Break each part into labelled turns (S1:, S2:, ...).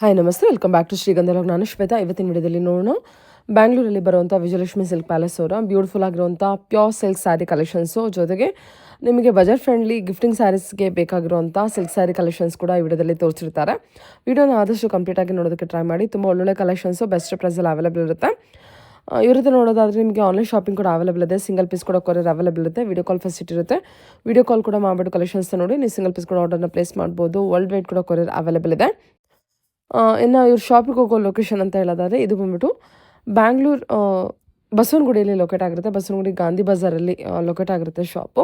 S1: Hi ನಮಸ್ತೆ, welcome back to ಶ್ರೀಗಂಧಲೋಕ್. ನಾನು ಶ್ವೇತಾ. ಇವತ್ತಿನ ವಿಡಿಯೋದಲ್ಲಿ ನೋಡೋಣ ಬ್ಯಾಂಗ್ಳೂರಲ್ಲಿ ಬರುವಂಥ ವಿಜಯಲಕ್ಷ್ಮಿ ಸಿಲ್ಕ್ ಪ್ಯಾಲೇಸ್ ಅವರ ಬ್ಯೂಟಿಫುಲ್ ಆಗಿರುವಂಥ ಪ್ಯೂರ್ ಸಿಲ್ಕ್ ಸ್ಯಾರಿ ಕಲೆಕ್ಷನ್ಸು, ಜೊತೆಗೆ ನಿಮಗೆ ಬಜೆಟ್ ಫ್ರೆಂಡ್ಲಿ ಗಿಫ್ಟಿಂಗ್ ಸ್ಯಾರೀಸ್ಗೆ ಬೇಕಾಗಿರುವಂಥ ಸಿಲ್ಕ್ ಸ್ಯಾರಿ ಕಲೆಕ್ಷನ್ಸ್ ಕೂಡ ಈ ವಿಡಿಯೋದಲ್ಲಿ ತೋರಿಸಿರ್ತಾರೆ. ವಿಡಿಯೋನ ಆದಷ್ಟು ಕಂಪ್ಲೀಟಾಗಿ ನೋಡೋದಕ್ಕೆ ಟ್ರೈ ಮಾಡಿ. ತುಂಬ ಒಳ್ಳೊಳ್ಳೆ ಕಲೆಕ್ಷನ್ಸು ಬೆಸ್ಟ್ ಪ್ರೈಸಲ್ಲಿ ಅವೈಲೇಬಲ್ ಇರುತ್ತೆ. ಇವ್ರದ್ದು ನೋಡೋದಾದರೆ ನಿಮಗೆ ಆನ್ಲೈನ್ ಶಾಪಿಂಗ್ ಕೂಡ ಅವೈಲೇಬಲ್ ಇದೆ. ಸಿಂಗಲ್ ಪೀಸ್ ಕೂಡ ಕೊರಿಯರ್ ಅವೈಲೇಬಲ್ ಇರುತ್ತೆ. ವಿಡಿಯೋ ಕಾಲ್ ಫೆಸಿಲಿಟಿ ಇರುತ್ತೆ. ವಿಡಿಯೋ ಕಾಲ್ ಕೂಡ ಮಾಡಿಬಿಟ್ಟು ಕಲೆಕ್ಷನ್ಸ್ ನೋಡಿ ನೀವು ಸಿಂಗಲ್ ಪೀಸ್ ಕೂಡ ಆರ್ಡರ್ನ ಪ್ಲೇಸ್ ಮಾಡ್ಬೋದು. ವರ್ಲ್ಡ್ ವೈಡ್ ಕೂಡ ಕೊರಿಯರ್ ಅವೈಲೇಬಲ್ ಇದೆ. ಇನ್ನು ಇವ್ರ ಶಾಪಿಗೆ ಹೋಗೋ ಲೊಕೇಶನ್ ಅಂತ ಹೇಳೋದಾದರೆ ಇದು ಬಂದ್ಬಿಟ್ಟು ಬ್ಯಾಂಗ್ಳೂರು ಬಸವನಗುಡಿಯಲ್ಲಿ ಲೊಕೇಟ್ ಆಗಿರುತ್ತೆ. ಬಸವನಗುಡಿ ಗಾಂಧಿ ಬಜಾರಲ್ಲಿ ಲೊಕೇಟ್ ಆಗಿರುತ್ತೆ ಶಾಪು.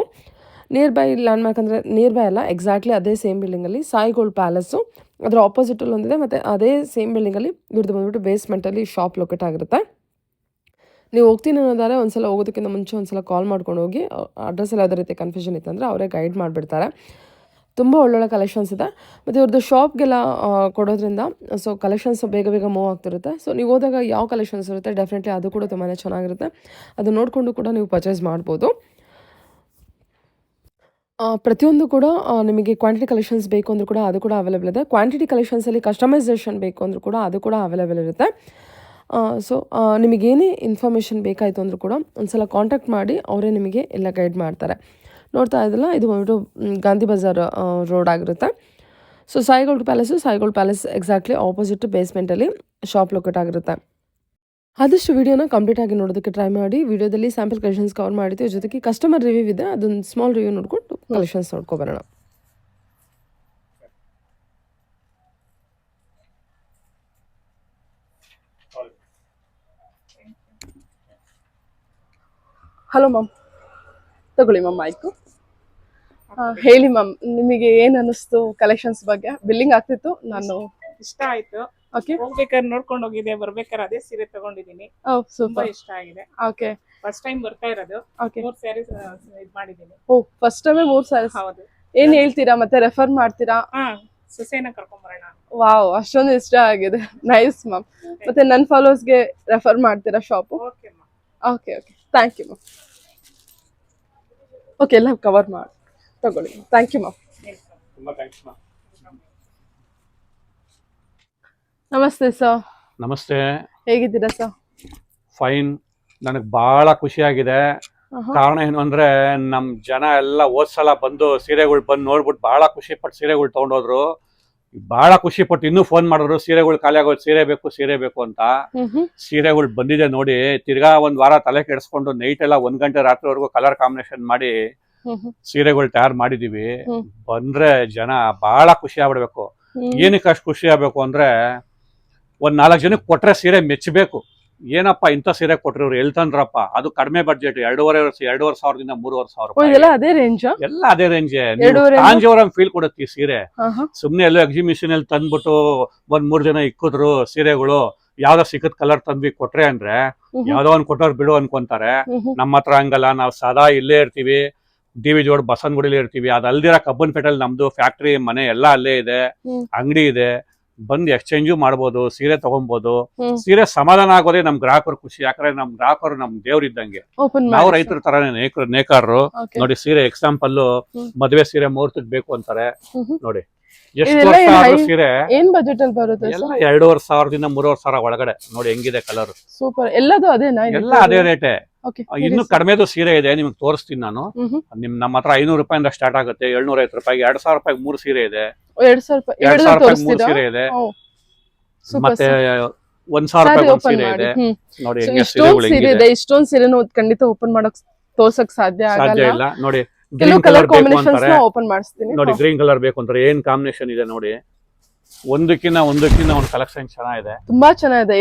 S1: ನಿಯರ್ ಬೈ ಲ್ಯಾಂಡ್ಮಾರ್ಕ್ ಅಂದರೆ ನಿಯರ್ ಬೈ ಅಲ್ಲ, ಎಕ್ಸಾಕ್ಟ್ಲಿ ಅದೇ ಸೇಮ್ ಬಿಲ್ಡಿಂಗಲ್ಲಿ ಸಾಯಿ ಗೋಲ್ಡ್ ಪ್ಯಾಲೇಸು ಅದರ ಆಪೋಸಿಟಲ್ಲಿ ಒಂದಿದೆ. ಮತ್ತು ಅದೇ ಸೇಮ್ ಬಿಲ್ಡಿಂಗಲ್ಲಿ ಇವ್ರದ್ದು ಬಂದ್ಬಿಟ್ಟು ಬೇಸ್ಮೆಂಟಲ್ಲಿ ಶಾಪ್ ಲೊಕೇಟ್ ಆಗಿರುತ್ತೆ. ನೀವು ಹೋಗ್ತೀನಿ ಅನ್ನೋದಾದ್ರೆ ಒಂದ್ಸಲ ಹೋಗೋದಕ್ಕಿಂತ ಮುಂಚೆ ಒಂದ್ಸಲ ಕಾಲ್ ಮಾಡ್ಕೊಂಡು ಹೋಗಿ. ಅಡ್ರೆಸ್ ಎಲ್ಲ ಯಾವುದೇ ರೀತಿ ಕನ್ಫ್ಯೂಷನ್ ಇತ್ತಂದರೆ ಅವರೇ ಗೈಡ್ ಮಾಡಿಬಿಡ್ತಾರೆ. ತುಂಬ ಒಳ್ಳೊಳ್ಳೆ ಕಲೆಕ್ಷನ್ಸ್ ಇದೆ. ಮತ್ತು ಇವ್ರದ್ದು ಶಾಪ್ಗೆಲ್ಲ ಕೊಡೋದ್ರಿಂದ ಸೊ ಕಲೆಕ್ಷನ್ಸ್ ಬೇಗ ಬೇಗ ಮೂವ್ ಆಗ್ತಿರುತ್ತೆ. ಸೊ ನೀವು ಹೋದಾಗ ಯಾವ ಕಲೆಕ್ಷನ್ಸ್ ಇರುತ್ತೆ ಡೆಫಿನೆಟ್ಲಿ ಅದು ಕೂಡ ತುಂಬಾ ಚೆನ್ನಾಗಿರುತ್ತೆ. ಅದು ನೋಡಿಕೊಂಡು ಕೂಡ ನೀವು ಪರ್ಚೇಸ್ ಮಾಡ್ಬೋದು. ಪ್ರತಿಯೊಂದು ಕೂಡ ನಿಮಗೆ ಕ್ವಾಂಟಿಟಿ ಕಲೆಕ್ಷನ್ಸ್ ಬೇಕು ಅಂದರೂ ಕೂಡ ಅದು ಕೂಡ ಅವೈಲೇಬಲ್ ಇದೆ. ಕ್ವಾಂಟಿಟಿ ಕಲೆಕ್ಷನ್ಸಲ್ಲಿ ಕಸ್ಟಮೈಸೇಷನ್ ಬೇಕು ಅಂದರೂ ಕೂಡ ಅದು ಕೂಡ ಅವೈಲೇಬಲ್ ಇರುತ್ತೆ. ಸೊ ನಿಮಗೇನೇ ಇನ್ಫಾರ್ಮೇಷನ್ ಬೇಕಾಯಿತು ಅಂದರೂ ಕೂಡ ಒಂದ್ಸಲ ಕಾಂಟ್ಯಾಕ್ಟ್ ಮಾಡಿ ಅವರೇ ನಿಮಗೆ ಎಲ್ಲ ಗೈಡ್ ಮಾಡ್ತಾರೆ. ನೋಡ್ತಾ ಇದ್ದಲ್ಲ, ಇದು ಬಂದ್ಬಿಟ್ಟು ಗಾಂಧಿ ಬಜಾರ್ ರೋಡ್ ಆಗಿರುತ್ತೆ. So Sai gold palace exactly opposite ಬೇಸ್ಮೆಂಟಲ್ಲಿ ಶಾಪ್ ಲೊಕೇಟ್ ಆಗಿರುತ್ತೆ. ಆದಷ್ಟು ವಿಡಿಯೋನ ಕಂಪ್ಲೀಟಾಗಿ ನೋಡೋದಕ್ಕೆ ಟ್ರೈ ಮಾಡಿ. ವಿಡಿಯೋದಲ್ಲಿ ಸ್ಯಾಂಪಲ್ ಕಲೆಕ್ಷನ್ಸ್ ಕವರ್ ಮಾಡಿದ್ದೀವಿ, ಜೊತೆಗೆ ಕಸ್ಟಮರ್ ರಿವ್ಯೂ ಇದೆ, ಅದೊಂದು ಸ್ಮಾಲ್ ರಿವ್ಯೂ ನೋಡಿಕೊಂಡು ಕಲೆಕ್ಷನ್ಸ್ ನೋಡ್ಕೊಬರೋಣ. ಹಲೋ ಮ್ಯಾಮ್, ತಗೊಳ್ಳಿ ಮ್ಯಾಮ್. ಆಯ್ತು, ಹೇಳಿ ಮ್ಯಾಮ್, ನಿಮಗೆ ಏನ್ ಅನಿಸ್ತು ಕಲೆಕ್ಷನ್ಸ್ ಬಗ್ಗೆ? ಬಿಲ್ಲಿಂಗ್ ಆಗ್ತಿತ್ತು, ನಾನು
S2: ಇಷ್ಟ ಆಯ್ತು.
S1: ಓಕೆ,
S2: ಹೋಗ್ಬೇಕಾದ್ರೆ ನೋಡ್ಕೊಂಡು ಹೋಗಿದ್ದೆ, ಬರ್ಬೇಕಾದ್ರೆ ಅದೇ ಸೀರೆ ತಗೊಂಡಿದ್ದೀನಿ. ತುಂಬಾ
S1: ಸೂಪರ್,
S2: ಇಷ್ಟ ಆಗಿದೆ.
S1: ಓಕೆ.
S2: ಫಸ್ಟ್ ಟೈಮ್ ಬರ್ತಾ ಇರೋದು.
S1: ಓಕೆ,
S2: 3 ಸ್ಯಾರೀಸ್ ಇದ್ ಮಾಡಿದ್ದೀನಿ.
S1: ಓ ಫಸ್ಟ್ ಟೈಮೇ 3 ಸ್ಯಾರೀಸ್.
S2: ಹೌದು.
S1: ಏನ್ ಹೇಳ್ತೀರಾ, ಮತ್ತೆ ರೆಫರ್ ಮಾಡ್ತೀರಾ?
S2: ಸೊಸೆನ ಕರ್ಕೊಂಡ್ ಬರೋಣ.
S1: ವಾವ್, ಅಷ್ಟೊಂದು ಇಷ್ಟ ಆಗಿದೆ. Nice ma'am. ಮತ್ತೆ ನನ್ನ ಫಾಲೋವರ್ಸ್ಗೆ ರೆಫರ್ ಮಾಡ್ತೀರಾ ಶಾಪು?
S2: ಓಕೆ ಮಾ.
S1: Okay, thank you ma'am. Okay, ಎಲ್ಲ ಕವರ್ ಮಾಡಿ ತಗೊಳ್ಳಿ. Thank you ma'am.
S2: ತುಂಬಾ ಥ್ಯಾಂಕ್ಸ್ ಮಾ.
S1: ನಮಸ್ತೆ ಸರ್.
S3: ನಮಸ್ತೆ.
S1: ಹೇಗಿದ್ದೀರಾ ಸರ್?
S3: ಫೈನ್. ನನಗೆ ಬಹಳ ಖುಷಿಯಾಗಿದೆ. ಕಾರಣ ಏನು ಅಂದ್ರೆ ನಮ್ ಜನ ಎಲ್ಲ ಹೋದ್ಸಲ ಬಂದು ಸೀರೆಗಳು ಬಂದು ನೋಡ್ಬಿಟ್ಟು ಬಹಳ ಖುಷಿ ಪಟ್ಟು ಸೀರೆಗಳು ತಗೊಂಡೋದ್ರು. ಬಹಳ ಖುಷಿ ಪಟ್ಟು ಇನ್ನೂ ಫೋನ್ ಮಾಡಿದ್ರು, ಸೀರೆಗಳು ಖಾಲಿ ಆಗೋದು, ಸೀರೆ ಬೇಕು ಅಂತ. ಸೀರೆಗಳು ಬಂದಿದೆ ನೋಡಿ. ತಿರ್ಗಾ ಒಂದ್ ವಾರ ತಲೆ ಕೆಡಿಸ್ಕೊಂಡು ನೈಟ್ ಎಲ್ಲ 1 ಗಂಟೆ ರಾತ್ರಿವರೆಗೂ ಕಲರ್ ಕಾಂಬಿನೇಷನ್ ಮಾಡಿ ಸೀರೆಗಳು ತಯಾರು ಮಾಡಿದೀವಿ. ಬಂದ್ರೆ ಜನ ಬಹಳ ಖುಷಿ ಆಗ್ಬಿಡ್ಬೇಕು. ಏನಕ್ಕೆ ಅಷ್ಟು ಖುಷಿ ಆಗ್ಬೇಕು ಅಂದ್ರೆ, ಒಂದ್ 4 ಜನಕ್ಕೆ ಕೊಟ್ರೆ ಸೀರೆ ಮೆಚ್ಚಬೇಕು. ಏನಪ್ಪ ಇಂಥ ಸೀರೆ ಕೊಟ್ರಿ ಇವ್ರು, ಎಲ್ಲಿ ತಂದ್ರಪ್ಪ? ಅದು ಕಡಿಮೆ ಬಡ್ಜೆಟ್, 2,500 ಸಾವಿರದಿಂದ 3,500
S1: ಎಲ್ಲ ಅದೇ ರೇಂಜ್.
S3: ಎಲ್ಲ ಅದೇ ರೇಂಜ್. ಕಾಂಜೀವರಂ ಫೀಲ್ ಕೊಡುತ್ತೆ ಈ ಸೀರೆ. ಸುಮ್ನೆ ಎಲ್ಲೋ ಎಕ್ಸಿಬಿಷನ್ ಅಲ್ಲಿ ತಂದ್ಬಿಟ್ಟು 1-3 ಜನ ಇಕ್ಕಿದ್ರು ಸೀರೆಗಳು, ಯಾವ್ದೋ ಸಿಕ್ಕದ್ ಕಲರ್ ತಂದ್ವಿ ಕೊಟ್ರೆ ಅಂದ್ರೆ ಯಾವ್ದೋ ಒಂದ್ ಕೊಟ್ಟವ್ರು ಬಿಡು ಅನ್ಕೊಂತಾರೆ. ನಮ್ಮ ಹತ್ರ ಹಂಗಲ್ಲ, ನಾವು ಸದಾ ಇಲ್ಲೇ ಇರ್ತೀವಿ. ಡಿ ವಿ ಜೋಡ್ ಬಸವನಗುಡಿಲಿ ಇರ್ತೀವಿ. ಅದಲ್ದಿರ ಕಬ್ಬನ್ಪೇಟೆಲ್ ನಮ್ದು ಫ್ಯಾಕ್ಟ್ರಿ, ಮನೆ ಎಲ್ಲ ಅಲ್ಲೇ ಇದೆ, ಅಂಗಡಿ ಇದೆ. ಬಂದು ಎಕ್ಸ್ಚೇಂಜು ಮಾಡ್ಬೋದು, ಸೀರೆ ತಗೊಬಹುದು. ಸೀರೆ ಸಮಾಧಾನ ಆಗೋದೇ ನಮ್ ಗ್ರಾಹಕರು ಖುಷಿ. ಯಾಕಂದ್ರೆ ನಮ್ ಗ್ರಾಹಕರು ನಮ್ ದೇವ್ರ ಇದ್ದಂಗೆ. ನಾವು ರೈತರ ತರಾನೇ ನೇಕಾರರು. ನೋಡಿ ಸೀರೆ ಎಕ್ಸಾಂಪಲ್, ಮದ್ವೆ ಸೀರೆ ಮುಹೂರ್ತಕ್ಕೆ ಬೇಕು ಅಂತಾರೆ ನೋಡಿ. ಎಷ್ಟು ವರ್ಷ ಆದ್ರೂ ಸೀರೆ
S1: ಏನ್ ಬಜೆಟ್ ಅಲ್ಲಿ ಬರುತ್ತೆ?
S3: 2,500ದಿಂದ 3,500 ಒಳಗಡೆ ನೋಡಿ ಹೆಂಗಿದೆ ಕಲರ್.
S1: ಸೂಪರ್. ಎಲ್ಲದು ಅದೇನಾ?
S3: ಎಲ್ಲ ಅದೇ ರೇಟೆ. ಇನ್ನು ಕಡಿಮೆದು ಸೀರೆ ಇದೆ, ನಿಮ್ಗೆ ತೋರಿಸ್ತೀನಿ ನಾನು. ನಮ್ಮ ಹತ್ರ 500 ರೂಪಾಯಿಂದ ಸ್ಟಾರ್ಟ್ ಆಗುತ್ತೆ. 750 ರೂಪಾಯಿಗೆ 2,000 ರೂಪಾಯಿಗೆ 3 ಸೀರೆ ಇದೆ. 2,000 ರೂಪಾಯಿಗೆ 3 ಸೀರೆ ಇದೆ. ಮತ್ತೆ 1,000 ರೂಪಾಯಿಗೆ 1 ಸೀರೆ ಇದೆ. ನೋಡಿ ಹೆಂಗೆ ಸೀರೆಗಳು.
S1: ಇಷ್ಟೊಂದು ಸೀರೆನೂ ಖಂಡಿತ ಓಪನ್ ಮಾಡಕ್ ತೋರ್ಸಕ್ ಸಾಧ್ಯ
S3: ಇಲ್ಲ. ನೋಡಿ
S1: ಕೆಲವು ಕಲರ್ ಕಾಂಬಿನೇಷನ್ಸ್ ಓಪನ್ ಮಾಡಿಸ್ತೀನಿ.
S3: ನೋಡಿ ಗ್ರೀನ್ ಕಲರ್ ಬೇಕು ಅಂತಾರೆ, ಏನ್ ಕಾಂಬಿನೇಷನ್ ಇದೆ ನೋಡಿ. ಒಂದಕ್ಕಿಂತ ಒಂದು ಕಲೆಕ್ಷನ್ ಚೆನ್ನಾಗಿದೆ, ತುಂಬಾ ಚೆನ್ನಾಗಿದೆ.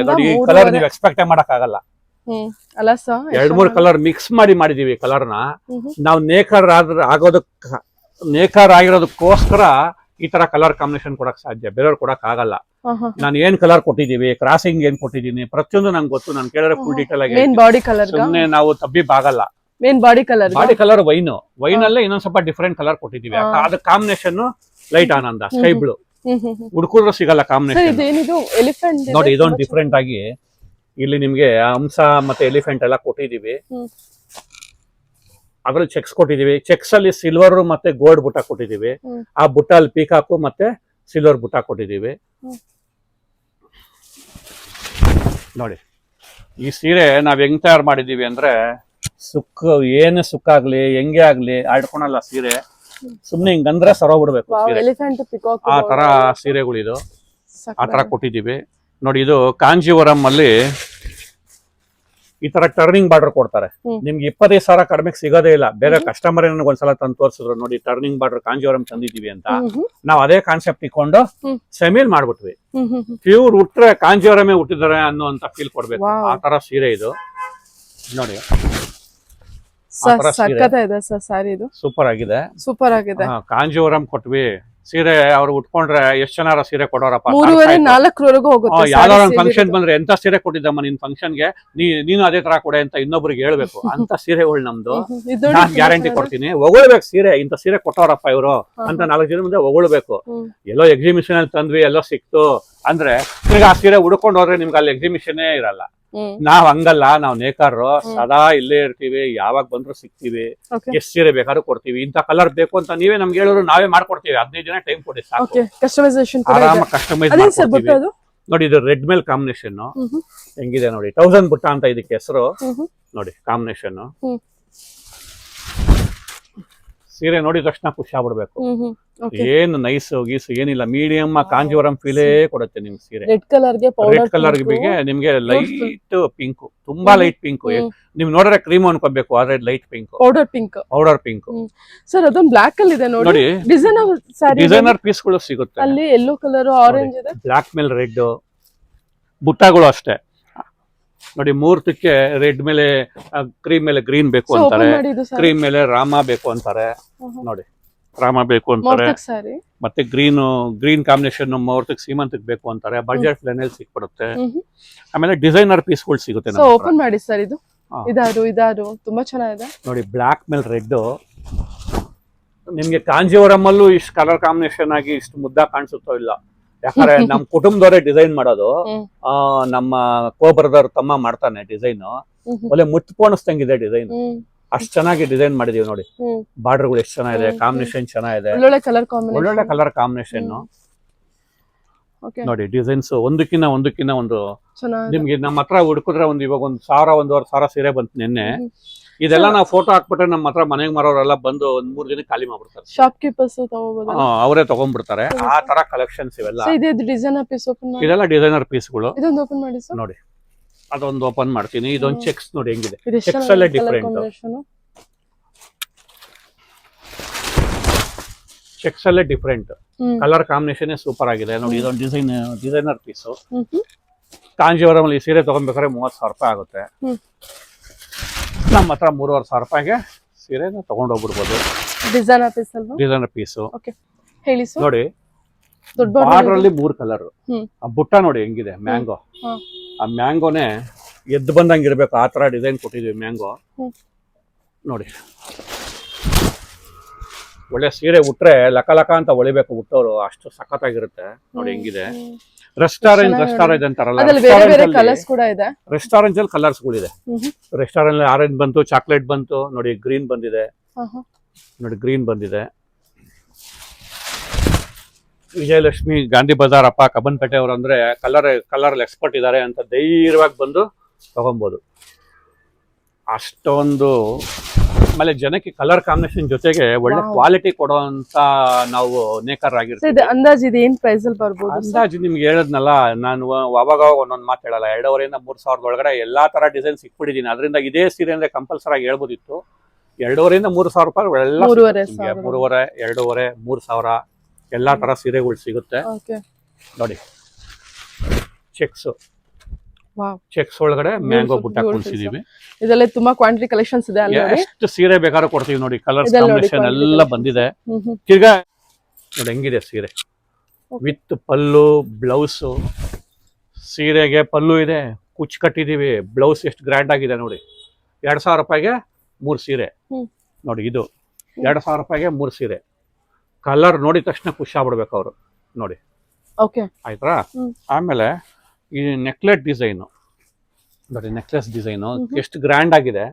S3: ನೋಡಿ ಈ ಕಲರ್ ನೀವು ಎಕ್ಸ್ಪೆಕ್ಟ್ ಮಾಡಕ್ ಆಗಲ್ಲ.
S1: ಅಲ್ಲ ಸರ್,
S3: 2-3 ಕಲರ್ ಮಿಕ್ಸ್ ಮಾಡಿದೀವಿ. ಕಲರ್ನ ನಾವು ನೇಕಾರ್ ಆಗಿರೋದಕ್ಕೋಸ್ಕರ ಈ ತರ ಕಲರ್ ಕಾಂಬಿನೇಷನ್ ಕೊಡಕ್ ಸಾಧ್ಯ, ಬೇರೆಯವ್ರು ಕೊಡಕ್ ಆಗಲ್ಲ. ನಾನು ಏನ್ ಕಲರ್ ಕೊಟ್ಟಿದೀವಿ, ಕ್ರಾಸಿಂಗ್ ಏನ್ ಕೊಟ್ಟಿದ್ದೀನಿ, ಪ್ರತಿಯೊಂದು ನಂಗೆ ಗೊತ್ತು. ನಾನು ಕೇಳಿದ್ರೆ ಫುಲ್ ಡೀಟೇಲ್ ಆಗಿ.
S1: ಬಾಡಿ ಕಲರ್
S3: ಸುಮ್ಮನೆ ನಾವು ತಬ್ಬಿಬ್ಬಾಗಲ್ಲ.
S1: ಬಾಡಿ ಕಲರ್
S3: ವೈನ್ ಅಲ್ಲೇ ಇನ್ನೊಂದ್ ಸ್ವಲ್ಪ ಡಿಫ್ರೆಂಟ್ ಕಲರ್ ಕೊಟ್ಟಿದೀವಿ. ಅದ ಕಾಂಬಿನೇಷನ್ ಲೈಟ್ ಆನಂದ, ಸ್ಕೈ ಬ್ಲೂ. ಹುಡುಕರು ಸಿಗಲ್ಲ ಕಾಂಬಿನೇಷನ್. ನೋಡಿ ಇದೊಂದು ಡಿಫ್ರೆಂಟ್ ಆಗಿ ಇಲ್ಲಿ ನಿಮ್ಗೆ ಹಂಸ ಮತ್ತೆ ಎಲಿಫೆಂಟ್ ಎಲ್ಲ ಕೊಟ್ಟಿದೀವಿ. ಅದ್ರಲ್ಲಿ ಚೆಕ್ಸ್ ಕೊಟ್ಟಿದೀವಿ. ಚೆಕ್ಸ್ ಅಲ್ಲಿ ಸಿಲ್ವರ್ ಮತ್ತೆ ಗೋಲ್ಡ್ ಬುಟ್ಟ ಕೊಟ್ಟಿದೀವಿ. ಆ ಬುಟ್ಟ ಅಲ್ಲಿ ಪೀಕಾಕು ಮತ್ತೆ ಸಿಲ್ವರ್ ಬುಟ್ಟ ಕೊಟ್ಟಿದ್ದೀವಿ. ನೋಡಿ ಈ ಸೀರೆ ನಾವ್ ಹೆಂಗ್ ತಯಾರು ಮಾಡಿದೀವಿ ಅಂದ್ರೆ ಏನು ಸುಕ್ಕಾಗ್ಲಿ ಹೆಂಗೆ ಆಗ್ಲಿ ಆಡ್ಕೊಳಲ್ಲ ಸೀರೆ. ಸುಮ್ನೆ ಹಿಂಗಂದ್ರೆ ಸರೋಗ್ಬಿಡ್ಬೇಕು ಸೀರೆ.
S1: ಎಲಿಫೆಂಟ್ ಪಿಕಾಕ್
S3: ಆ ತರ ಸೀರೆಗಳಿದು ಆ ತರ ಕೊಟ್ಟಿದ್ದೀವಿ. ನೋಡಿ ಇದು ಕಾಂಜೀವರಂ ಅಲ್ಲಿ ಈ ತರ ಟರ್ನಿಂಗ್ ಬಾರ್ಡರ್ ಕೊಡ್ತಾರೆ. ನಿಮ್ಗೆ 25,000 ಕಡಿಮೆ ಸಿಗೋದೇ ಇಲ್ಲ. ಬೇರೆ ಕಸ್ಟಮರ್ ನನಗೆ ಒಂದ್ಸಲ ತಂದು ತೋರಿಸಿದ್ರು, ನೋಡಿ ಟರ್ನಿಂಗ್ ಬಾರ್ಡರ್ ಕಾಂಜೀವರಂ ತಂದಿದ್ದೀವಿ ಅಂತ. ನಾವು ಅದೇ ಕಾನ್ಸೆಪ್ಟ್ ಇಟ್ಕೊಂಡು ಸೆಮಿಲ್ ಮಾಡ್ಬಿಟ್ವಿ. ಪ್ಯೂರ್ ಉಟ್ರೆ ಕಾಂಜೀವರಮೇ ಹುಟ್ಟಿದ್ದಾರೆ ಅನ್ನುವಂತ ಫೀಲ್ ಕೊಡ್ಬೇಕು. ಆ ತರ ಸೀರೆ ಇದು ನೋಡಿ. ಸೂಪರ್ ಆಗಿದೆ.
S1: ಸೂಪರ್ ಆಗಿದೆ.
S3: ಕಾಂಜೀವರಂ ಕೊಟ್ವಿ ಸೀರೆ. ಅವ್ರು ಉಟ್ಕೊಂಡ್ರೆ ಎಷ್ಟ್ ಜನ ಸೀರೆ ಕೊಡೋರಪ್ಪ.
S1: 3-4 ಹೋಗುತ್ತೆ.
S3: ಯಾವ್ದಾರ ಫಂಕ್ಷನ್ ಬಂದ್ರೆ ಎಂತ ಸೀರೆ ಕೊಟ್ಟಿದ್ದಮ್ಮ ನಿನ್ ಫಂಕ್ಷನ್ಗೆ, ನೀನು ಅದೇ ತರ ಕೊಡೆ ಅಂತ ಇನ್ನೊಬ್ರಿಗೆ ಹೇಳ್ಬೇಕು. ಅಂತ ಸೀರೆಗಳು ನಮ್ದು. ನಾನ್ ಗ್ಯಾರಂಟಿ ಕೊಡ್ತೀನಿ. ಹೊಗಳ್ಬೇಕು ಸೀರೆ, ಇಂತ ಸೀರೆ ಕೊಟ್ಟವ್ರಪ್ಪ ಇವರು ಅಂತ 4 ಜನ ಮುಂದೆ ಹೊಗಳ್ಬೇಕು. ಎಲ್ಲೋ ಎಕ್ಸಿಬಿಷನ್ ಅಲ್ಲಿ ತಂದ್ವಿ, ಎಲ್ಲೋ ಸಿಕ್ತು ಅಂದ್ರೆ ಈಗ ಆ ಸೀರೆ ಉಡ್ಕೊಂಡು ಹೋದ್ರೆ ನಿಮ್ಗೆ ಅಲ್ಲಿ ಎಕ್ಸಿಬಿಷನ್ ಇರಲ್ಲ. ನಾವ್ ಹಂಗಲ್ಲ, ನಾವ್ ನೇಕಾರರು ಸದಾ ಇಲ್ಲೇ ಇರ್ತೀವಿ. ಯಾವಾಗ ಬಂದ್ರು ಸಿಗ್ತೀವಿ. ಎಷ್ಟ್ ಸೀರೆ ಬೇಕಾದ್ರೂ ಕೊಡ್ತೀವಿ. ಇಂತ ಕಲರ್ ಬೇಕು ಅಂತ ನೀವೇ ನಮ್ಗೆ ಹೇಳಿದ್ರು ನಾವೇ ಮಾಡ್ಕೊಡ್ತೀವಿ. 15 ದಿನ ಟೈಮ್ ಕೊಡಿ ಸಾಕು. ಆರಾಮ ಕಸ್ಟಮೈಸ್ ಮಾಡ್ಕೊಡ್ತೀವಿ. ನೋಡಿ ಇದು ರೆಡ್ ಮೇಲ್ ಕಾಂಬಿನೇಷನ್ ಹೆಂಗಿದೆ ನೋಡಿ. 1000 ಬುಟ್ಟ ಅಂತ ಇದಕ್ಕೆ ಹೆಸರು. ನೋಡಿ ಕಾಂಬಿನೇಷನ್ ಸೀರೆ ನೋಡಿದ ತಕ್ಷಣ ಖುಷಿ ಆಗ್ಬಿಡ್ಬೇಕು. ಏನು ನೈಸ್ ಗೀಸು ಏನಿಲ್ಲ, ಮೀಡಿಯಂ ಕಾಂಜೀವರಂ ಫೀಲೇ ಕೊಡುತ್ತೆ ನಿಮ್ಗೆ ಸೀರೆ.
S1: ರೆಡ್ ಕಲರ್ ಗೆ
S3: ನಿಮ್ಗೆ ಲೈಟ್ ಪಿಂಕ್, ತುಂಬಾ ಲೈಟ್ ಪಿಂಕ್. ನಿಮ್ ನೋಡ್ರೆ ಕ್ರೀಮ್ ಅನ್ಕೋಬೇಕು, ಆದ್ರೆ light pink, powder pink.
S1: Sir ಅದೊಂದು ಬ್ಲಾಕ್ ಅಲ್ಲಿ ಇದೆ ನೋಡಿ.
S3: ಡಿಸೈನರ್ ಪೀಸ್ ಗಳು ಸಿಗುತ್ತೆ.
S1: ಅಲ್ಲಿ ಯೆಲ್ಲೋ ಕಲರ್, ಆರೆಂಜ್ ಇದೆ,
S3: ಬ್ಲಾಕ್ ಮೇಲೆ ರೆಡ್. ಬುಟ್ಟಗಳು ಅಷ್ಟೇ ನೋಡಿ. ಮೂರ್ತಕ್ಕೆ ರೆಡ್ ಮೇಲೆ ಕ್ರೀಮ್ ಮೇಲೆ ಗ್ರೀನ್ ಬೇಕು ಅಂತಾರೆ, ಕ್ರೀಮ್ ಮೇಲೆ ರಾಮ ಬೇಕು ಅಂತಾರೆ. ನೋಡಿ ರಾಮ ಬೇಕು ಅಂತಾರೆ. ಮತ್ತೆ ಗ್ರೀನ್ ಕಾಂಬಿನೇಷನ್ ಮುಹೂರ್ತಕ್ಕೆ ಸೀಮಂತಕ್ಕೆ ಬೇಕು ಅಂತಾರೆ. ಬಜೆಟ್ ಫ್ಲೈನಲ್ಲಿ ಸಿಕ್ಬಿಡುತ್ತೆ. ಆಮೇಲೆ ಡಿಸೈನರ್ ಪೀಸ್ಗಳು ಸಿಗುತ್ತೆ.
S1: ಓಪನ್ ಮಾಡಿ ಸರ್. ಇದು ಇದಾರು ತುಂಬಾ ಚೆನ್ನಾಗಿದೆ
S3: ನೋಡಿ. ಬ್ಲಾಕ್ ಮೇಲೆ ರೆಡ್. ನಿಮ್ಗೆ ಕಾಂಜೀವರಂ ಅಲ್ಲೂ ಇಷ್ಟು ಕಲರ್ ಕಾಂಬಿನೇಷನ್ ಆಗಿ ಇಷ್ಟು ಮುದ್ದ ಕಾಣಿಸುತ್ತೋ ಇಲ್ಲ. ಯಾಕಂದ್ರೆ ನಮ್ ಕುಟುಂಬದವರೇ ಡಿಸೈನ್ ಮಾಡೋದು. ನಮ್ಮ ಕೋಬರದವ್ರ ತಮ್ಮ ಮಾಡ್ತಾನೆ ಡಿಸೈನ್. ಒಳ್ಳೆ ಮುತ್ತು ಪೋಣಿಸ್ದಂಗಿದೆ ಡಿಸೈನ್. ಅಷ್ಟ್ ಚೆನ್ನಾಗಿ ಡಿಸೈನ್ ಮಾಡಿದೀವಿ ನೋಡಿ. ಬಾರ್ಡರ್ಗಳು ಎಷ್ಟು ಚೆನ್ನಾಗಿದೆ, ಕಾಂಬಿನೇಷನ್ ಚೆನ್ನಾಗಿದೆ, ಒಳ್ಳೊಳ್ಳೆ ಕಲರ್ ಕಾಂಬಿನೇಷನ್ ನೋಡಿ. ಡಿಸೈನ್ಸ್ ಒಂದಕ್ಕಿಂತ ಒಂದು. ನಿಮ್ಗೆ ನಮ್ಮ ಹತ್ರ ಹುಡುಕಿದ್ರೆ ಇವಾಗ 1,000-1,500 ಸೀರೆ ಬಂತು ನಿನ್ನೆ. ಇದೆಲ್ಲ ನಾವು ಫೋಟೋ ಹಾಕ್ಬಿಟ್ರೆ ನಮ್ಮ ಹತ್ರ ಮನೆಗೆ ಮಾರೋರೆಲ್ಲ ಬಂದು 1-3 ದಿನ ಖಾಲಿ ಮಾಡ್ಬಿಡ್ತಾರೆ.
S1: ಶಾಪ್ಕೀಪರ್ಸ್
S3: ಅವರೇ ತಗೊಂಡ್ಬಿಡ್ತಾರೆ. ಆ ತರ ಕಲೆಕ್ಷನ್ಸ್ ಇವೆಲ್ಲ. ಇದೆಲ್ಲ ಡಿಸೈನರ್ ಪೀಸ್ಗಳು. ನೋಡಿ ಅದೊಂದು ಓಪನ್ ಮಾಡ್ತೀನಿ. ಇದೊಂದು ಚೆಕ್ಸ್ ನೋಡಿ ಹೆಂಗಿದೆ. ಚೆಕ್ಸ್ ಅಲ್ಲೇ ಡಿಫ್ರೆಂಟ್. ಚೆಕ್ಸ್ ಅಲ್ಲೇ ಡಿಫ್ರೆಂಟ್. ಕಲರ್ ಕಾಂಬಿನೇಷನ್ ಸೂಪರ್ ಆಗಿದೆ ನೋಡಿ. ಇದೊಂದು ಡಿಸೈನರ್ ಪೀಸು. ಕಾಂಜೀವರಂ ಅಲ್ಲಿ ಸೀರೆ ತಗೊಂಡ್ಬೇಕಾದ್ರೆ 30,000 ರೂಪಾಯಿ ಆಗುತ್ತೆ. ನಮ್ಮ ಹತ್ರ 3,500 ರೂಪಾಯಿಗೆ ಸೀರೆ ತಗೊಂಡೋಗ್ಬಿಡ್ಬೋದು. ಡಿಸೈನರ್ ಪೀಸು ನೋಡಿ. ಬಾರ್ಡರ್ ಅಲ್ಲಿ 3 ಕಲರ್. ಆ ಬುಟ್ಟ ನೋಡಿ ಹೆಂಗಿದೆ. ಮ್ಯಾಂಗೋ. ಆ ಮ್ಯಾಂಗೋನೇ ಎದ್ದು ಬಂದಂಗೆ ಇರ್ಬೇಕು, ಆ ತರ ಡಿಸೈನ್ ಕೊಟ್ಟಿದ್ವಿ ಮ್ಯಾಂಗೋ ನೋಡಿ. ಒಳ್ಳೆ ಸೀರೆ ಉಟ್ರೆ ಲಕ ಅಂತ ಹೊಳಿಬೇಕು ಉಟ್ಟೋರು, ಅಷ್ಟು ಸಖತ್ತಾಗಿರುತ್ತೆ ನೋಡಿ ಹೆಂಗಿದೆ. ರೆಸ್ಟೋರೆಂಟ್ ಅಂತಾರಲ್ಲ, ರೆಸ್ಟೋರೆಂಟ್ ಅಲ್ಲಿ ಕಲರ್ಸ್ ಗಳಿದೆ. ರೆಸ್ಟೋರೆಂಟ್ ಆರೆಂಜ್ ಬಂತು, ಚಾಕ್ಲೇಟ್ ಬಂತು ನೋಡಿ, ಗ್ರೀನ್ ಬಂದಿದೆ ನೋಡಿ, ಗ್ರೀನ್ ಬಂದಿದೆ. ವಿಜಯಲಕ್ಷ್ಮಿ ಗಾಂಧಿ ಬಜಾರ್ ಅಪ್ಪ ಕಬ್ಬನ್ಪೇಟೆ ಅವರು ಅಂದ್ರೆ ಕಲರ್ ಎಕ್ಸ್ಪರ್ಟ್ ಇದ್ದಾರೆ ಅಂತ ಧೈರ್ಯವಾಗಿ ಬಂದು ತಗೊಬೋದು. ಅಷ್ಟೊಂದು ಆಮೇಲೆ ಜನಕ್ಕೆ ಕಲರ್ ಕಾಂಬಿನೇಷನ್ ಜೊತೆಗೆ ಒಳ್ಳೆ ಕ್ವಾಲಿಟಿ ಕೊಡುವಂತ ನಾವು ನೇಕಾರರಾಗಿರ್ತೀವಿ. ಅಂದಾಜು ನಿಮ್ಗೆ ಹೇಳದ್ನಲ್ಲ, ನಾನು ಅವಾಗ ಒಂದೊಂದು ಮಾತು ಹೇಳಲ್ಲ. 2,500-3,000 ಒಳಗಡೆ ಎಲ್ಲಾ ತರ ಡಿಸೈನ್ ಸಿಕ್ಬಿಟ್ಟಿದ್ದೀನಿ. ಅದರಿಂದ ಇದೇ ಸೀರೆ ಅಂದ್ರೆ ಕಂಪಲ್ಸರಿ ಆಗಿ ಹೇಳ್ಬೋದಿತ್ತು. 2,500-3,000 ರೂಪಾಯಿ ಎಲ್ಲ 3,500, 2,500, 3,000 ಎಲ್ಲಾ ತರ ಸೀರೆಗಳು ಸಿಗುತ್ತೆ ನೋಡಿ. ಚೆಕ್ಸ್ ಒಳಗಡೆ ಮ್ಯಾಂಗೋ ಬುಟ್ಟ ಕುಳಿಸಿದೀವಿ.
S1: ಇದರಲ್ಲಿ ತುಂಬಾ ಕ್ವಾಂಟಿಟಿ ಕಲೆಕ್ಷನ್ಸ್ ಇದೆ.
S3: ಎಷ್ಟು ಸೀರೆ ಬೇಕಾದ್ರೂ ಕೊಡ್ತೀವಿ ನೋಡಿ. ಕಲರ್ ಕಾಂಬಿನೇಷನ್ ಎಲ್ಲ ಬಂದಿದೆ. ತಿರ್ಗಾ ನೋಡಿ ಹೆಂಗಿದೆ ಸೀರೆ ವಿತ್ ಪಲ್ಲು, ಬ್ಲೌಸ್. ಸೀರೆಗೆ ಪಲ್ಲು ಇದೆ, ಕುಚ್ ಕಟ್ಟಿದೀವಿ. ಬ್ಲೌಸ್ ಎಷ್ಟು ಗ್ರ್ಯಾಂಡ್ ಆಗಿದೆ ನೋಡಿ. 2,000 ರೂಪಾಯಿಗೆ 3 ಸೀರೆ ನೋಡಿ. ಇದು 2,000 ರೂಪಾಯಿಗೆ 3 ಸೀರೆ. ಕಲರ್ ನೋಡಿದ ತಕ್ಷಣ ಖುಷಿ ಆಗ್ಬಿಡ್ಬೇಕು ಅವರು ನೋಡಿ. ಆಯ್ತಾ? ಆಮೇಲೆ ಈ ನೆಕ್ಲೆಸ್ ಡಿಸೈನು ನೋಡಿ. ನೆಕ್ಲೆಸ್ ಡಿಸೈನು ಎಷ್ಟು ಗ್ರ್ಯಾಂಡ್ ಆಗಿದೆ.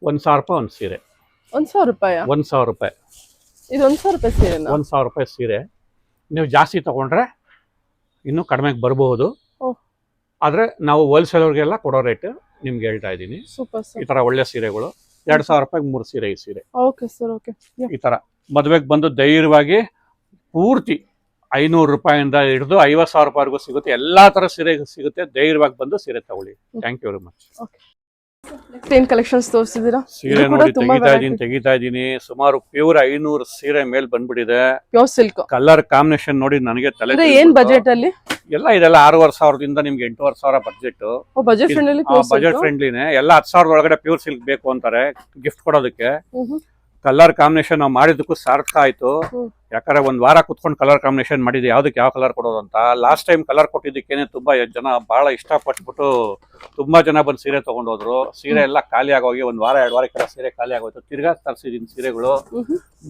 S3: 1,000 ರೂಪಾಯಿ ಒಂದು ಸೀರೆ. 1,000 ರೂಪಾಯಿ. 1,000 ರೂಪಾಯಿ.
S1: ಇದು 1,000 ರೂಪಾಯಿ ಸೀರೆ.
S3: 1,000 ರೂಪಾಯಿ ಸೀರೆ. ನೀವು ಜಾಸ್ತಿ ತಗೊಂಡ್ರೆ ಇನ್ನೂ ಕಡಿಮೆಗೆ ಬರಬಹುದು.
S2: ಓಹ್.
S3: ಆದ್ರೆ ನಾವು ಹೋಲ್ಸೇಲ್ವ್ರಿಗೆಲ್ಲ ಕೊಡೋ ರೇಟ್ ನಿಮ್ಗೆ ಹೇಳ್ತಾ ಇದ್ದೀನಿ.
S2: ಸೂಪರ್
S3: ಈ
S2: ಸರ್.
S3: ತರ ಒಳ್ಳೆ ಸೀರೆಗಳು 2,000 ರೂಪಾಯಿಗೆ 3 ಸೀರೆ. ಈ ಸೀರೆ
S2: ಓಕೆ ಸರ್. ಓಕೆ.
S3: ಈ ತರ ಮದುವೆಗೆ ಬಂದು ಧೈರ್ಯವಾಗಿ ಪೂರ್ತಿ 500 ರೂಪಾಯಿಂದ ಹಿಡಿದು 50,000 ರೂಪಾಯಿವರೆಗೂ ಸಿಗುತ್ತೆ. ಎಲ್ಲಾ ತರ ಸೀರೆ ಸಿಗುತ್ತೆ. ಧೈರ್ಯವಾಗಿ ಬಂದು ಸೀರೆ ತಗೊಳ್ಳಿ. Thank you very much.
S2: ಏನ್ ಕಲೆಕ್ಷನ್ಸ್ ತೋರಿಸಿದೀರಾ?
S3: ಸೀರೆ ನೋಡಿ ತೆಗಿತಾ ಇದ್ದೀನಿ. ಸುಮಾರು ಪ್ಯೂರ್ 500 ಸೀರೆ ಮೇಲ್ ಬಂದ್ಬಿಟ್ಟಿದೆ.
S2: Pure silk.
S3: ಕಲರ್ ಕಾಂಬಿನೇಷನ್ ನೋಡಿ ನನಗೆ ತಲೆ
S2: ಅಂದ್ರೆ ಏನ್ ಬಜೆಟ್ ಅಲ್ಲಿ?
S3: ಎಲ್ಲ ಇದೆಲ್ಲ 6,500 ನಿಮ್ಗೆ 8,500 ಬಜೆಟ್.
S2: Budget friendly.
S3: ಬಜೆಟ್ ಫ್ರೆಂಡ್ಲಿನೇ. ಎಲ್ಲ 10,000 ಒಳಗಡೆ ಪ್ಯೂರ್ ಸಿಲ್ಕ್ ಬೇಕು ಅಂತಾರೆ ಗಿಫ್ಟ್ ಕೊಡೋದಕ್ಕೆ. ಕಲರ್ ಕಾಂಬಿನೇಷನ್ ನಾವು ಮಾಡಿದಕ್ಕೂ ಸಾರ್ಥಕ ಆಯ್ತು. ಯಾಕಂದ್ರೆ ಒಂದ್ ವಾರ ಕುತ್ಕೊಂಡು ಕಲರ್ ಕಾಂಬಿನೇಷನ್ ಮಾಡಿದ್ವಿ, ಯಾವ್ದಕ್ಕೆ ಯಾವ ಕಲರ್ ಕೊಡೋದು ಅಂತ. ಲಾಸ್ಟ್ ಟೈಮ್ ಕಲರ್ ಕೊಟ್ಟಿದ್ದಕ್ಕೇನೆ ತುಂಬಾ ಜನ ಬಹಳ ಇಷ್ಟಪಟ್ಬಿಟ್ಟು ತುಂಬಾ ಜನ ಬಂದು ಸೀರೆ ತಗೊಂಡೋದ್ರು. ಸೀರೆ ಎಲ್ಲ ಖಾಲಿ ಆಗೋಗಿ 1 ವಾರ 2 ವಾರಕ್ಕೆಲ್ಲ ಸೀರೆ ಖಾಲಿ ಆಗೋಯ್ತು. ತಿರ್ಗಾ ತರಿಸಿದೀನಿ ಸೀರೆಗಳು.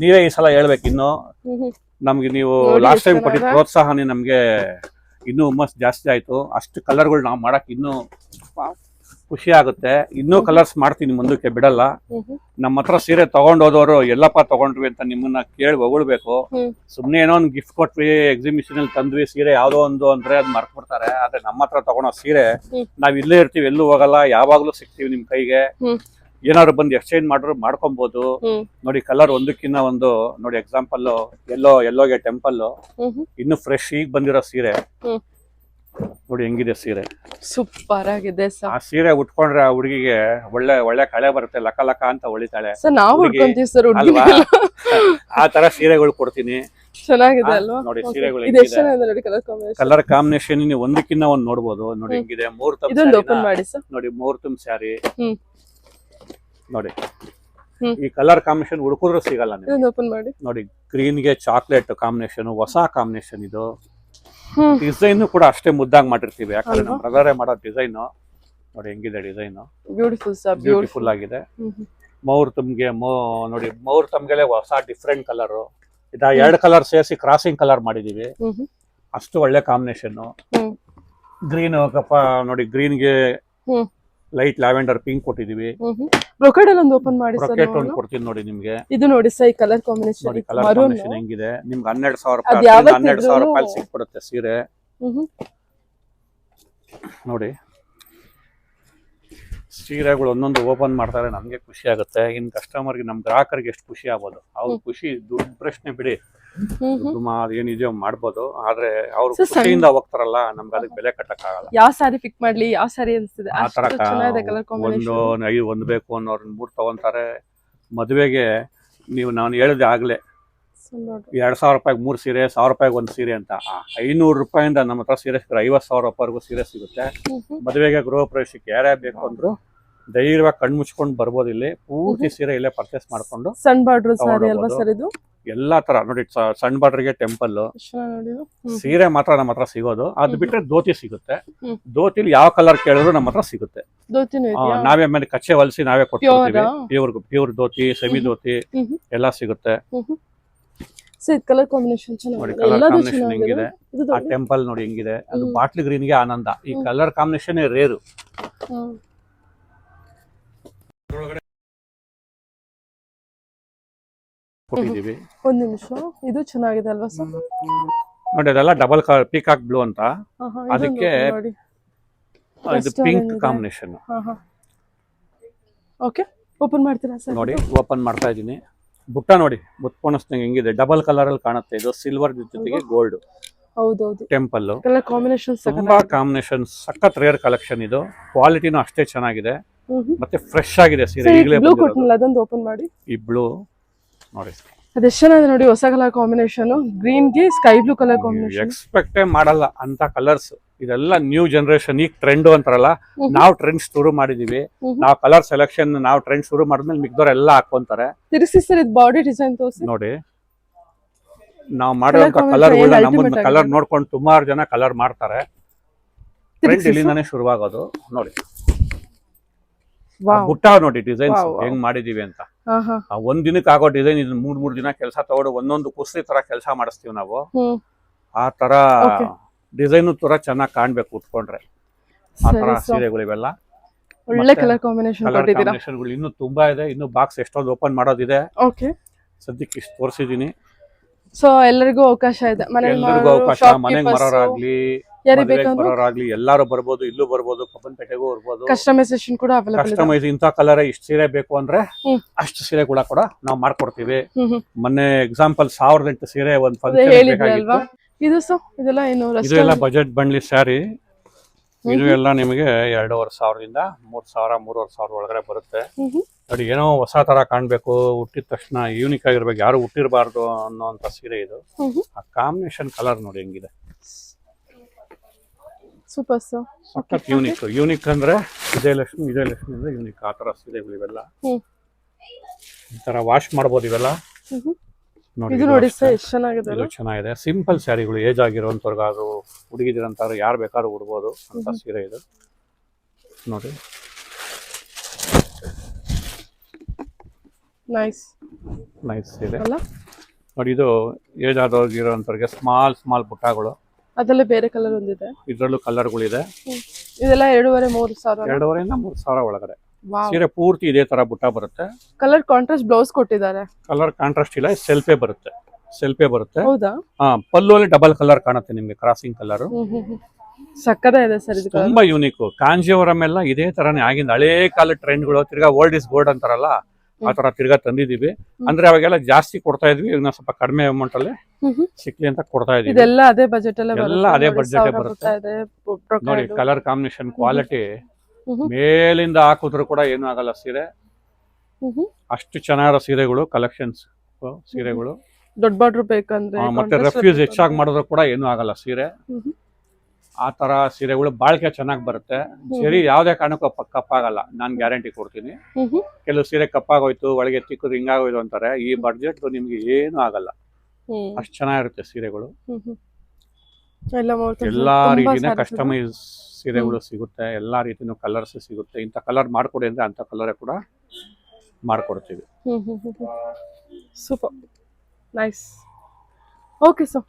S3: ನೀವೇ ಈ ಸಲ ಹೇಳ್ಬೇಕು. ಇನ್ನು ನಮ್ಗೆ ನೀವು ಲಾಸ್ಟ್ ಟೈಮ್ ಕೊಟ್ಟಿದ್ದ ಪ್ರೋತ್ಸಾಹನೇ ನಮ್ಗೆ ಇನ್ನೂ ಹುಮ್ಮಸ್ ಜಾಸ್ತಿ ಆಯ್ತು. ಅಷ್ಟು ಕಲರ್ಗಳು ನಾವು ಮಾಡಕ್ ಇನ್ನೂ ಖುಷಿ ಆಗುತ್ತೆ. ಇನ್ನೂ ಕಲರ್ಸ್ ಮಾಡ್ತೀನಿ, ಮುಂದಕ್ಕೆ ಬಿಡಲ್ಲ. ನಮ್ಮ ಹತ್ರ ಸೀರೆ ತಗೊಂಡೋದವರು ಎಲ್ಲಪ್ಪ ತಗೊಂಡ್ವಿ ಅಂತ ನಿಮ್ಮನ್ನ ಕೇಳಿ ಹೊಗಳ್ಬೇಕು. ಸುಮ್ನೆ ಏನೋ ಒಂದು ಗಿಫ್ಟ್ ಕೊಟ್ವಿ, ಎಕ್ಸಿಬಿಷನ್ ಅಲ್ಲಿ ತಂದ್ವಿ ಸೀರೆ ಯಾವ್ದೋ ಒಂದು ಅಂದ್ರೆ ಅದ್ ಮರ್ತ್ಬಿಡ್ತಾರೆ. ಆದ್ರೆ ನಮ್ಮ ಹತ್ರ ತಗೊಳೋ ಸೀರೆ ನಾವ್ ಇಲ್ಲೇ ಇರ್ತೀವಿ, ಎಲ್ಲೂ ಹೋಗಲ್ಲ, ಯಾವಾಗ್ಲೂ ಸಿಗ್ತೀವಿ ನಿಮ್ ಕೈಗೆ. ಏನಾದ್ರು ಬಂದು ಎಕ್ಸ್ಚೇಂಜ್ ಮಾಡಿದ್ರು ಮಾಡ್ಕೊಬಹುದು. ನೋಡಿ ಕಲರ್ ಒಂದಕ್ಕಿನ್ನ ಒಂದು. ನೋಡಿ ಎಕ್ಸಾಂಪಲ್ ಎಲ್ಲೋಗೆ ಟೆಂಪಲ್ ಇನ್ನು ಫ್ರೆಶ್ ಈಗ ಬಂದಿರೋ ಸೀರೆ ನೋಡಿ ಹೆಂಗಿದೆ ಸೀರೆ.
S2: ಸೂಪರ್ ಆಗಿದೆ ಸರ್.
S3: ಆ ಸೀರೆ ಉಟ್ಕೊಂಡ್ರೆ ಆ ಹುಡುಗಿಗೆ ಒಳ್ಳೆ ಕಳೆ ಬರುತ್ತೆ, ಲಕ ಲಕ ಅಂತ ಹೊಳಿತಾಳೆ.
S2: ನಾವು ಉಟ್ಕೊಂತೀವಿ ಸರ್.
S3: ಅಲ್ವಾ? ಆ ತರ ಸೀರೆಗಳು ಕೊಡ್ತೀನಿ.
S2: ಚೆನ್ನಾಗಿದೆ ಅಲ್ವಾ?
S3: ನೋಡಿ ಸೀರೆಗಳು
S2: ನೋಡಿ
S3: ಕಲರ್ ಕಾಂಬಿನೇಷನ್ ನೀವು ಒಂದಕ್ಕಿನ್ನ ಒಂದ್ ನೋಡ್ಬೋದು. ನೋಡಿ ಹೆಂಗಿದೆ.
S2: ಓಪನ್ ಮಾಡಿ ಸರ್.
S3: ನೋಡಿ ಮುಹೂರ್ತಂ ಸ್ಯಾರಿ ನೋಡಿ. ಈ ಕಲರ್ ಕಾಂಬಿನೇಷನ್ ಹುಡುಕಿದ್ರು ಸಿಗಲ್ಲ.
S2: ಓಪನ್ ಮಾಡಿ
S3: ನೋಡಿ ಗ್ರೀನ್ ಗೆ ಚಾಕ್ಲೇಟ್ ಕಾಂಬಿನೇಷನ್, ಹೊಸ ಕಾಂಬಿನೇಷನ್ ಇದು. ಡಿಸೈನ್ ಕೂಡ ಅಷ್ಟೇ ಮುದ್ದಾಗಿ ಮಾಡಿರ್ತೀವಿ. ಯಾಕಂದ್ರೆ ನಮ್ಮ ಬ್ರದರೇ ಮಾಡೋ ಡಿಸೈನ್. ನೋಡಿ ಹೆಂಗಿದೆ ಡಿಸೈನ್. ಬ್ಯೂಟಿಫುಲ್ ಆಗಿದೆ. ಮುಹೂರ್ತಂಗೆ ನೋಡಿ ಮುಹೂರ್ತಂಗೆಲೆ ಹೊಸ ಡಿಫ್ರೆಂಟ್ ಕಲರ್. ಇದ 2 ಕಲರ್ ಸೇರಿಸಿ ಕ್ರಾಸಿಂಗ್ ಕಲರ್ ಮಾಡಿದೀವಿ. ಅಷ್ಟು ಒಳ್ಳೆ ಕಾಂಬಿನೇಷನ್. ಗ್ರೀನ್ ನೋಡಿ ಗ್ರೀನ್ಗೆ ಲೈಟ್ ಲ್ಯಾವೆಂಡರ್ ಪಿಂಕ್ ಕೊಟ್ಟಿದೀವಿ.
S2: ಬ್ರೊಕೆಟ್ ಅಲ್ಲಿ ಒಂದು ಓಪನ್ ಮಾಡಿ ಸರ್.
S3: ಬ್ರೊಕೆಟ್ ಒಂದು ಕೊಡ್ತೀನಿ ನೋಡಿ ನಿಮ್ಗೆ.
S2: ಇದು ನೋಡಿ ಸರ್, ಈ ಕಲರ್ ಕಾಂಬಿನೇಷನ್.
S3: ನೋಡಿ ಕಲರ್ ಕಾಂಬಿನೇಷನ್ ಹೆಂಗಿದೆ. ನಿಮ್ಗೆ 12,000 ರೂಪಾಯಿ 12,000 ರೂಪಾಯಿ ಸಿಕ್ಬಿಡುತ್ತೆ ಸೀರೆ. ನೋಡಿ ಸೀರೆಗಳು ಒಂದೊಂದು ಓಪನ್ ಮಾಡ್ತಾರೆ, ನಮ್ಗೆ ಖುಷಿ ಆಗುತ್ತೆ. ಇನ್ ಕಸ್ಟಮರ್ಗೆ, ನಮ್ ಗ್ರಾಹಕರಿಗೆ ಎಷ್ಟು ಖುಷಿ ಆಗ್ಬೋದು. ಅವ್ರ ಖುಷಿ ದುಡ್ಡು ಪ್ರಶ್ನೆ ಬಿಡಿ, ಏನಿದೆಯೋ ಮಾಡ್ಬೋದು. ಆದ್ರೆ ಅವ್ರು ಖುಷಿಯಿಂದ ಹೋಗ್ತಾರಲ್ಲ, ನಮ್ಗೆ ಅದಕ್ಕೆ ಬೆಲೆ ಕಟ್ಟಕ್ ಆಗಲ್ಲ.
S2: ಯಾವ ಸಾರಿ ಪಿಕ್ ಮಾಡ್ಲಿ, ಯಾವ ಸಾರಿ ಅನ್ಸುತ್ತೆ
S3: ಆ ತರ ಒಂದು ಬೇಕು ಅನ್ನೋರ್ 3 ತಗೊಂತಾರೆ. ಮದುವೆಗೆ ನೀವು ನಾನು ಹೇಳಿದೆ ಆಗ್ಲೇ 2,000 ರೂಪಾಯಿಗೆ 3 ಸೀರೆ, 1,000 ರೂಪಾಯಿಗೆ 1 ಸೀರೆ ಅಂತ. 500 ರೂಪಾಯಿಂದ ನಮ್ಮ ಹತ್ರ ಸೀರೆ 50,000 ರೂಪಾಯಿವರೆಗೂ ಸೀರೆ ಸಿಗುತ್ತೆ. ಮದುವೆಗೆ ಗೃಹ ಪ್ರವೇಶಕ್ಕೆ ಯಾರ್ಯಾರು ಬೇಕು ಅಂದ್ರು ಧೈರ್ಯವಾಗಿ ಕಣ್ಣು ಮುಚ್ಕೊಂಡು ಬರ್ಬೋದು. ಇಲ್ಲಿ ಪೂರ್ತಿ ಸೀರೆ ಇಲ್ಲೇ ಪರ್ಚೇಸ್ ಮಾಡ್ಕೊಂಡು
S2: ಸಣ್ಣ ಬಾರ್ಡರ್ ಸಾರಿ ಅಲ್ವಾ ಸರ್ ಇದು?
S3: ಎಲ್ಲಾ ತರ ನೋಡಿ. ಸಣ್ಣ ಬಾರ್ಡರ್ಗೆ ಟೆಂಪಲ್ ಸೀರೆ ಮಾತ್ರ ನಮ್ಮ ಹತ್ರ ಸಿಗೋದು. ಅದು ಬಿಟ್ರೆ ಧೋತಿ ಸಿಗುತ್ತೆ. ಧೋತಿಲಿ ಯಾವ ಕಲರ್ ಕೇಳಿದ್ರು ನಮ್ಮ ಹತ್ರ ಸಿಗುತ್ತೆ. ನಾವೇ ಮೇಲೆ ಕಚ್ಚೆ ಹೊಲಿಸಿ ನಾವೇ ಕೊಡ್ತೀವಿ. ಪ್ಯೂರ್ ಧೋತಿ, ಸೆಮಿ ಧೋತಿ ಎಲ್ಲಾ ಸಿಗುತ್ತೆ.
S2: ಕಲರ್ ಕಾಂಬಿನೇಷನ್
S3: ನೋಡಿ. ಕಲರ್ ಕಾಂಬಿನೇಷನ್ ಹೆಂಗಿದೆ. ಆ ಟೆಂಪಲ್ ನೋಡಿ ಹೆಂಗಿದೆ. ಅದು ಬಾಟ್ಲಿ ಗ್ರೀನ್ ಗೆ ಆನಂದ. ಈ ಕಲರ್ ಕಾಂಬಿನೇಷನ್ ರೇರು. ಕೊಟ್ಟಿದೀವಿ.
S2: ಒಂದ್ ನಿಮಿಷ, ಇದು ಚೆನ್ನಾಗಿದೆ ಅಲ್ವಾ ಸರ್?
S3: ನೋಡಿ ಅದೆಲ್ಲ ಡಬಲ್ ಕಲರ್ ಪೀಕಾಕ್ ಬ್ಲೂ ಅಂತ. ಅದಕ್ಕೆ ಇದು ಪಿಂಕ್ ಕಾಂಬಿನೇಷನ್.
S2: ಓಕೆ, ಓಪನ್ ಮಾಡ್ತೀರಾ ಸರ್?
S3: ನೋಡಿ ಓಪನ್ ಮಾಡ್ತಾ ಇದೀನಿ. ಬುಟ್ಟ ನೋಡಿ ಮುತ್ಪೋಣಿಸ್ದಂಗೆ ಹೆಂಗಿದೆ. ಡಬಲ್ ಕಲರ್ ಅಲ್ಲಿ ಕಾಣುತ್ತೆ. ಇದು ಸಿಲ್ವರ್ ಜೊತೆಗೆ ಗೋಲ್ಡ್.
S2: ಹೌದೌದು.
S3: ಟೆಂಪಲ್
S2: ಕಲರ್ ಕಾಂಬಿನೇಷನ್
S3: ತುಂಬಾ ಕಾಂಬಿನೇಷನ್. ಸಖತ್ ರೇರ್ ಕಲೆಕ್ಷನ್ ಇದು. ಕ್ವಾಲಿಟಿನೂ ಅಷ್ಟೇ ಚೆನ್ನಾಗಿದೆ. ಮತ್ತೆ ಫ್ರೆಶ್ ಆಗಿದೆ ಸೀರೆ. ಈಗಲೇ
S2: ಅದೊಂದು ಓಪನ್ ಮಾಡಿ.
S3: ಈ ಬ್ಲೂ ನೋಡಿ
S2: ಅದೆಷ್ಟು ಚೆನ್ನಾಗಿದೆ ನೋಡಿ. ಹೊಸ ಕಲರ್ ಕಾಂಬಿನೇಷನ್, ಗ್ರೀನ್ ಗೆ ಸ್ಕೈ ಬ್ಲೂ ಕಲರ್ ಕಾಂಬಿನೇಷನ್.
S3: ಎಕ್ಸ್ಪೆಕ್ಟೇ ಮಾಡಲ್ಲ ಅಂತ ಕಲರ್ಸ್. ಇದೆಲ್ಲ ನ್ಯೂ ಜನರೇಷನ್. ಈಗ ಟ್ರೆಂಡ್ ಅಂತಾರಲ್ಲ, ನಾವು ಟ್ರೆಂಡ್ ಶುರು ಮಾಡಿದೀವಿ. ನಾವು ಕಲರ್ ಸೆಲೆಕ್ಷನ್ ನಾವು ಟ್ರೆಂಡ್ ಶುರು ಮಾಡಿದ್ಮೇಲೆ ಮಿಕ್ದವ್ರೆಲ್ಲ ಹಾಕೊಂತಾರೆ.
S2: ತಿರ್ಸಿ ಸರ್, ಇದು ಬಾಡಿ ಡಿಸೈನ್ ತೋರಿಸಿ
S3: ನೋಡಿ. ನಾವು ಮಾಡಿರುವಂತ ಕಲರ್ಗಳನ್ನ ನಮ್ಮನ್ನ ಕಲರ್ ನೋಡ್ಕೊಂಡು ಸುಮಾರು ಜನ ಕಲರ್ ಮಾಡ್ತಾರೆ. ಟ್ರೆಂಡ್ ಇಲ್ಲಿಂದಾನೇ ಶುರುವಾಗೋದು. ನೋಡಿ ಬುಟ್ಟ ನೋಡಿ ಡಿಸೈನ್ಸ್ ಹೆಂಗ್ ಮಾಡಿದೀವಿ ಅಂತ. ಒಂದ್ ದಿನಕ್ಕೆ ಆಗೋ ಡಿಸೈನ್ ಇದನ್ನ 3 ದಿನ ಕೆಲಸ ತಗೊಂಡು ಒಂದೊಂದು ಕುಸ್ತಿ ತರ ಕೆಲಸ ಮಾಡಿಸ್ತೀವಿ ನಾವು. ಆ ತರ ಡಿಸೈನ್ ತರ ಚೆನ್ನಾಗಿ ಕಾಣ್ಬೇಕು ಉಟ್ಕೊಂಡ್ರೆ. ಆ ತರ ಸೀರೆಗಳು ಇವೆಲ್ಲ
S2: ಒಳ್ಳೆ ಕಲರ್ ಕಾಂಬಿನೇಷನ್.
S3: ಇನ್ನು ತುಂಬಾ ಇದೆ. ಇನ್ನು ಬಾಕ್ಸ್ ಎಷ್ಟೊಂದು ಓಪನ್ ಮಾಡೋದಿದೆ.
S2: ಓಕೆ,
S3: ಸದ್ಯಕ್ಕೆ ಇಷ್ಟು ತೋರಿಸಿದೀನಿ.
S2: ಸೊ ಎಲ್ಲರಿಗೂ ಅವಕಾಶ ಇದೆ,
S3: ಎಲ್ರಿಗೂ ಅವಕಾಶ, ಮನೆಗೆ ಬರೋರಾಗ್ಲಿ ಮದುವೆಗೆ ಬರೋರಾಗ್ಲಿ ಎಲ್ಲಾರು ಬರ್ಬೋದು, ಇಲ್ಲೂ ಬರ್ಬೋದು, ಕಬ್ಬನ್ಪೇಟೆಗೂ ಬರ್ಬೋದು.
S2: ಕಸ್ಟಮೈಸೇಷನ್ ಕೂಡ ಅವೈಲೇಬಲ್ ಇದೆ.
S3: ಕಸ್ಟಮೈಸ್ ಇಂಥ ಕಲರ್ ಇಷ್ಟು ಸೀರೆ ಬೇಕು ಅಂದ್ರೆ ಅಷ್ಟು ಸೀರೆ ಕೂಡ ನಾವು ಮಾಡ್ಕೊಡ್ತೀವಿ. ಮೊನ್ನೆ ಎಕ್ಸಾಂಪಲ್ 1008 ಸೀರೆ ಒಂದ್
S2: ಹೇಳಿದ್ವಿ ಅಲ್ವಾ. ಇದು ಸೊ ಇದೆಲ್ಲ ಏನು
S3: ಇದು ಎಲ್ಲ ಬಜೆಟ್ ಬಂಡ್ಲಿ ಸ್ಯಾರಿ. ಇದು ಎಲ್ಲ ನಿಮಗೆ 2500ದಿಂದ 3000 3500 ಒಳಗಡೆ ಬರುತ್ತೆ. ನೋಡಿ ಏನೋ ಹೊಸ ತರ ಕಾಣ್ಬೇಕು, ಹುಟ್ಟಿದ ತಕ್ಷಣ ಯೂನಿಕ್ ಆಗಿರ್ಬೇಕು, ಯಾರು ಹುಟ್ಟಿರಬಾರ್ದು ಅನ್ನೋಂತ ಸೀರೆ ಇದು. ಆ ಕಾಂಬಿನೇಷನ್ ಕಲರ್ ನೋಡಿ ಹೆಂಗಿದೆ,
S2: ಸೂಪರ್
S3: ಸಖತ್ ಯೂನಿಕ್. ಯೂನಿಕ್ ಅಂದ್ರೆ ವಿಜಯಲಕ್ಷ್ಮಿ ಅಂದ್ರೆ ಯೂನಿಕ್. ಆ ತರ ಸೀರೆಗಳು ಇವೆಲ್ಲ ಈ ತರ ವಾಶ್ ಮಾಡ್ಬೋದು ಇವೆಲ್ಲ. ನೋಡಿ
S2: ಇದು ನೋಡಿ ಸರ್ ಎಷ್ಟು ಚೆನ್ನಾಗಿದೆ.
S3: ಇದು ಚೆನ್ನಾಗಿದೆ. ಸಿಂಪಲ್ ಸ್ಯಾರಿಗಳು, ಏಜ್ ಆಗಿರೋಂಥವ್ರಿಗಾದ್ರು ಹುಡುಗಿದಿರಂತಾರು ಯಾರು ಬೇಕಾದ್ರೂ ಉಡ್ಬೋದು ಅಂತ ಸೀರೆ ಇದು. ನೋಡಿ
S2: ನೈಸ್
S3: ಸೀರೆ
S2: ಅಲ್ಲ.
S3: ನೋಡಿ ಇದು ಏಜ್ ಆದವ್ರಿಗಿರೋಂಥವ್ರಿಗೆ ಸ್ಮಾಲ್ ಪುಟ್ಟಗಳು.
S2: ಅದಲ್ಲೇ ಬೇರೆ ಕಲರ್ ಒಂದಿದೆ,
S3: ಇದ್ರಲ್ಲೂ ಕಲರ್ಗಳಿದೆ.
S2: ಇದೆಲ್ಲ 2,500-3,000
S3: 2,500-3,000 ಒಳಗಡೆ ಸೀರೆ ಪೂರ್ತಿ ಇದೇ ತರ ಬುಟ್ಟ ಬರುತ್ತೆ.
S2: ಕಲರ್ ಕಾಂಟ್ರಾಸ್ಟ್ ಬ್ಲೌಸ್ ಕೊಟ್ಟಿದ್ದಾರೆ.
S3: ಕಲರ್ ಕಾಂಟ್ರಾಸ್ಟ್ ಇಲ್ಲ, ಸೆಲ್ಫೇ ಬರುತ್ತೆ.
S2: ಹೌದಾ?
S3: ಪಲ್ಲುವಲ್ಲಿ ಡಬಲ್ ಕಲರ್ ಕಾಣುತ್ತೆ ನಿಮ್ಗೆ, ಕ್ರಾಸಿಂಗ್ ಕಲರ್.
S2: ಸಕ್ಕದ ಇದೆ ಸರ್ ಇದು,
S3: ತುಂಬಾ ಯೂನಿಕ್. ಕಾಂಜೀವರಂ ಎಲ್ಲ ಇದೇ ತರನೇ ಆಗಿಂದ ಹಳೇ ಕಾಲ ಟ್ರೆಂಡ್ಗಳು. ತಿರ್ಗಾ ಓಲ್ಡ್ ಇಸ್ ಗೋಲ್ಡ್ ಅಂತಾರಲ್ಲ, ಆ ತರ ತಿರ್ಗಾ ತಂದಿದೀವಿ. ಅಂದ್ರೆ ಅವಾಗೆಲ್ಲ ಜಾಸ್ತಿ ಕೊಡ್ತಾ ಇದ್ವಿ, ಈಗ ಸ್ವಲ್ಪ ಕಡಿಮೆ ಅಮೌಂಟ್ ಅಲ್ಲಿ ಸಿಕ್ಲಿ ಅಂತ ಕೊಡ್ತಾ ಇದೀವಿ.
S2: ಇದೆಲ್ಲ ಅದೇ ಬಜೆಟ್ ಅಲ್ಲೇ
S3: ಎಲ್ಲ ಅದೇ ಬಡ್ಜೆಟ್ ಬರುತ್ತೆ. ನೋಡಿ ಕಲರ್ ಕಾಂಬಿನೇಷನ್, ಕ್ವಾಲಿಟಿ ಮೇಲಿಂದ ಹಾಕಿದ್ರು ಕೂಡ ಏನು ಆಗಲ್ಲ ಸೀರೆ. ಅಷ್ಟು ಚೆನ್ನಾಗಿರೋ ಸೀರೆಗಳು, ಕಲೆಕ್ಷನ್ಸ್ ಸೀರೆಗಳು.
S2: ದೊಡ್ಡ ಬಾರ್ಡರ್ ಬೇಕಂದ್ರೆ
S3: ಮತ್ತೆ ರೆಫ್ಯೂಸ್ ಹೆಚ್ಚಾಗಿ ಮಾಡಿದ್ರು ಕೂಡ ಏನು ಆಗಲ್ಲ ಸೀರೆ. ಆ ತರ ಸೀರೆಗಳು ಬಾಳ್ಕೆ ಚೆನ್ನಾಗಿ ಬರುತ್ತೆ. ಸರಿ, ಯಾವ್ದೇ ಕಾರಣಕ್ಕೂ ಕಪ್ಪಾಗಲ್ಲ, ನಾನ್ ಗ್ಯಾರಂಟಿ ಕೊಡ್ತೀನಿ. ಕೆಲವು ಸೀರೆ ಕಪ್ಪಾಗೋಯ್ತು, ಒಳಗೆ ತಿಕ್ಕದು ಹಿಂಗಾಗೋಯ್ತು ಅಂತಾರೆ. ಈ ಬಡ್ಜೆಟ್ ನಿಮ್ಗೆ ಏನು ಆಗಲ್ಲ, ಅಷ್ಟು ಚೆನ್ನಾಗಿರುತ್ತೆ ಸೀರೆಗಳು. ಎಲ್ಲಾ ರೀತಿನ ಕಸ್ಟಮೈಸ್ ಸೀರೆಗಳು ಸಿಗುತ್ತೆ, ಎಲ್ಲಾ ರೀತಿನೂ ಕಲರ್ಸ್ ಸಿಗುತ್ತೆ. ಇಂಥ ಕಲರ್ ಮಾಡ್ಕೊಡಿ ಅಂದ್ರೆ ಅಂತ ಕಲರ್ ಕೂಡ ಮಾಡ್ಕೊಡ್ತೀವಿ.
S2: Super nice. Okay sir,